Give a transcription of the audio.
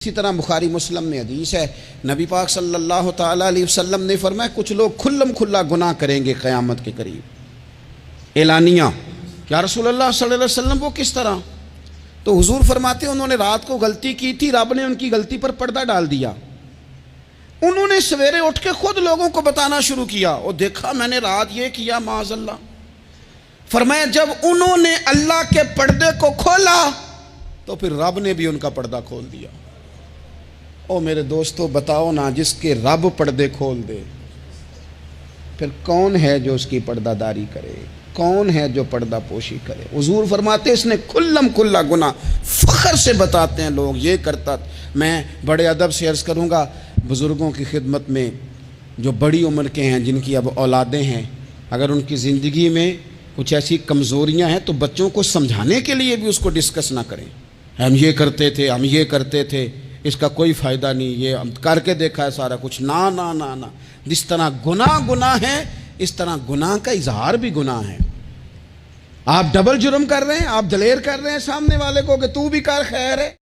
اسی طرح بخاری مسلم میں حدیث ہے، نبی پاک صلی اللہ تعالیٰ علیہ وسلم نے فرمایا کچھ لوگ کھلم کھلا گناہ کریں گے قیامت کے قریب اعلانیہ۔ یا رسول اللہ صلی اللہ علیہ وسلم وہ کس طرح؟ تو حضور فرماتے ہیں انہوں نے رات کو غلطی کی تھی، رب نے ان کی غلطی پر پردہ ڈال دیا، انہوں نے سویرے اٹھ کے خود لوگوں کو بتانا شروع کیا اور دیکھا میں نے رات یہ کیا معاذ اللہ۔ فرمایا جب انہوں نے اللہ کے پردے کو کھولا تو پھر رب نے بھی ان کا پردہ کھول دیا۔ او میرے دوستو بتاؤ نا، جس کے رب پردے کھول دے پھر کون ہے جو اس کی پردہ داری کرے؟ کون ہے جو پردہ پوشی کرے؟ حضور فرماتے اس نے کھلم کھلا گناہ فخر سے بتاتے ہیں لوگ یہ کرتا۔ میں بڑے ادب سے عرض کروں گا بزرگوں کی خدمت میں جو بڑی عمر کے ہیں، جن کی اب اولادیں ہیں، اگر ان کی زندگی میں کچھ ایسی کمزوریاں ہیں تو بچوں کو سمجھانے کے لیے بھی اس کو ڈسکس نہ کریں۔ ہم یہ کرتے تھے، ہم یہ کرتے تھے، اس کا کوئی فائدہ نہیں، یہ ہم کر کے دیکھا ہے سارا کچھ۔ نہ نہ نہ نہ، جس طرح گناہ ہے اس طرح گناہ کا اظہار بھی گناہ ہے۔ آپ ڈبل جرم کر رہے ہیں، آپ دلیر کر رہے ہیں سامنے والے کو کہ تو بھی کر، خیر ہے۔